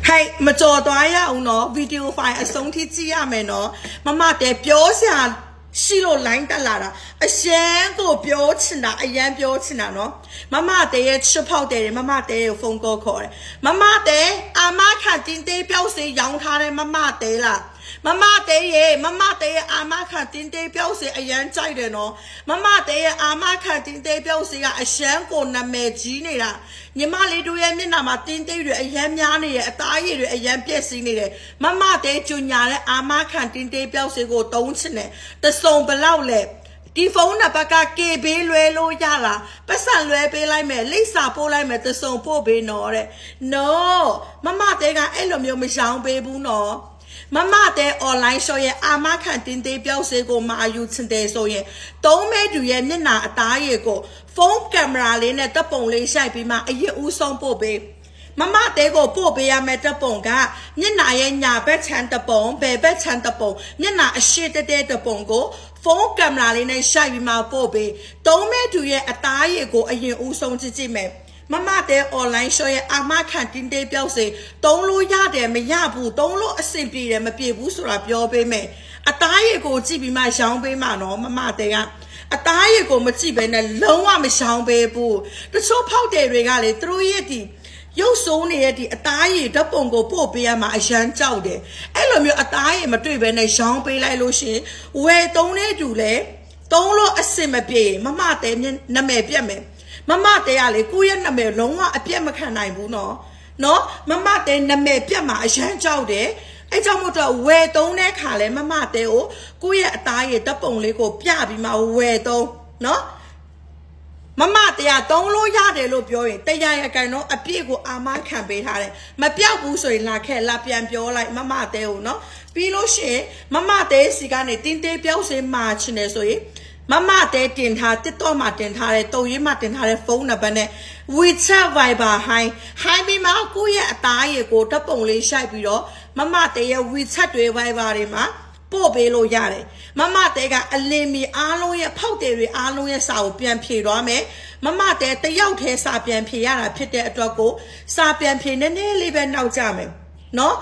Hey, Majodoya uno video file a song tia meno. Mamma de Biosia Shilo line the ladder. A shango Biotina, a yan Biotina no. Mamma de Chapel de Mamma de phone go call. Mamma de Amaka didn't they Biosi young Hare Mamma de la. Mamma de Amaka didn't they Biosi a yan child no. Mamma de Amaka didn't they Biosi a shango name Gina. ညီမလေးတို့ရဲ့မျက်နှာမှာတင်းတိတ်တွေအယမ်းများနေတယ်အသားရည်တွေအယမ်းပြည့်စည်နေတယ်မမတဲ့ကျွညာတဲ့အာမခံတင်းတိတ်ပြောက်စေကိုတုံးချင်တယ်တစုံဘလောက်လဲဒီဖုန်းနံပါတ်က KB လွှဲလို့ရလားပတ်စံလွှဲပေးလိုက်မယ်လိပ်စာပို့လိုက်မယ်တစုံပို့ပေးနော်တဲ့ no မမတဲ့ကအဲ့လိုမျိုးမရှောင်ပေးဘူးနော်မမတဲ့ online shop ရဲ့အာမခံတင်းတိတ်ပြောက်စေကိုမအယူချင်တယ်ဆိုရင်တုံးမဲတူရဲ့မျက်နှာအသားရည်ကို phone camera လေးနဲ့တပ်ပုံလေးရှိုက်ပြီးမှအရင်ဦးဆုံးပို့ပေးမမတဲကိုပို့ပေးရမယ်တပ်ပုံကမျက်နှာရဲ့ညာဘက်ခြမ်းတပ်ပုံဘယ်ဘက်ခြမ်းတပ်ပုံမျက်နှာအရှိတက်တဲ့တပ်ပုံကို phone camera လေးနဲ့ရှိုက်ပြီးမှပို့ပေးတုံးမဲတူရဲ့အသားရည်ကိုအရင်ဦးဆုံးကြည့်ကြည့်မယ်မမတဲ online shop ရဲ့အာမခံတင်းတေးပြောက်စေတုံးလို့ရတယ်မရဘူးတုံးလို့အဆင်ပြေတယ်မပြေဘူးဆိုတာပြောပေးမယ်အသားရည်ကိုကြည့်ပြီးမှရောင်းပေးမှနော်မမတဲကအသားရည်ကိုမကြည့်ပဲနဲ့လုံးဝမရှောင်ပေးဘူးတချို့ဖောက်တယ်တွေကလေသူတို့ရဲ့ဒီရုပ်ဆိုးနေတဲ့ဒီအသားရည်ဓာတ်ပုံကိုပို့ပေးရမှာအရန်ကြောက်တယ်အဲ့လိုမျိုးအသားရည်မတွေ့ပဲနဲ့ရှောင်ပေးလိုက်လို့ရှင်ဝယ်သုံးတဲ့သူလေသုံးလို့အစင်မပြေမမတဲနာမည်ပြတ်မယ်မမတဲကလေကိုယ့်ရဲ့နာမည်လုံးဝအပြတ်မခံနိုင်ဘူးနော်မမတဲနာမည်ပြတ်မှာအရန်ကြောက်တယ်အဲ့ကြောင့်မို့တော့ဝယ်သုံးတဲ့ခါလဲမမတဲကိုကိုယ့်ရဲ့အသားရည်တပ်ပုံလေးကိုပြပြီးမှဝယ်သုံးနော်မမတဲကသုံးလို့ရတယ်လို့ပြောရင်တရားရကန်တော့အပြည့်ကိုအာမခံပေးထားတယ်မပြောက်ဘူးဆိုရင်လာခဲ့လာပြန်ပြောလိုက်မမတဲကိုနော်ပြီးလို့ရှိရင်မမတဲစီကနေတင်းတေးပြောက်စေမှာချင်တယ်ဆိုရင်မမတဲတင်ထား TikTok မှာတင်ထားတဲ့တုံရေးမှာတင်ထားတဲ့ဖုန်းနံပါတ်နဲ့ WeChat Viber ဟိုင်းပြီးမှကိုယ့်ရဲ့အသားရည်ကိုတပ်ပုံလေးရှိုက်ပြီးတော့မမတဲရဲ့ WeChat တွေ Viber တွေမှာပို့ပေးလို့ရတယ်မမတဲကအလင်းမီအားလုံးရဲ့ဖောက်တယ်တွေအားလုံးရဲ့စာကိုပြန်ဖြေသွားမယ်မမတဲတယောက်တည်းစာပြန်ဖြေရတာဖြစ်တဲ့အတွက်ကိုစာပြန်ဖြေနည်းနည်းလေးပဲနောက်ကျမယ်နော်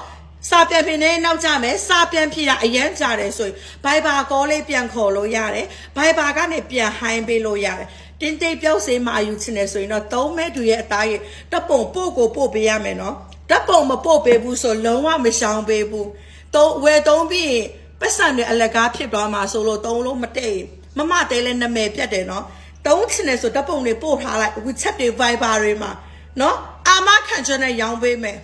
စာပြန်ဖြေနေနောက်ကျမယ်စာပြန်ဖြေတာအရန်ကြတယ်ဆိုရင် Viber call လေးပြန်ခေါ်လို့ရတယ် Viber ကနေပြန်ဟိုင်းပေးလို့ရတယ်တင်းတိတ်ပြောက်စေးမှယူချင်တယ်ဆိုရင်တော့သုံးမဲတူရဲ့အသားရတပ်ပုံပို့ကိုပို့ပေးရမယ်နော်တပ်ပုံမပို့ပေးဘူးဆိုလုံးဝမရှောင်ပေးဘူးသုံးဝယ်သုံးပြီးပတ်စံတွေအလကားဖြစ်သွားမှာဆိုလို့သုံးလို့မတည့်မမတဲလဲနာမည်ပြတ်တယ်နော်သုံးချင်တယ်ဆိုတပ်ပုံတွေပို့ထားလိုက် WeChat တွေ Viber တွေမှာနော်အာမခံချက်နဲ့ရောင်းပေးမယ်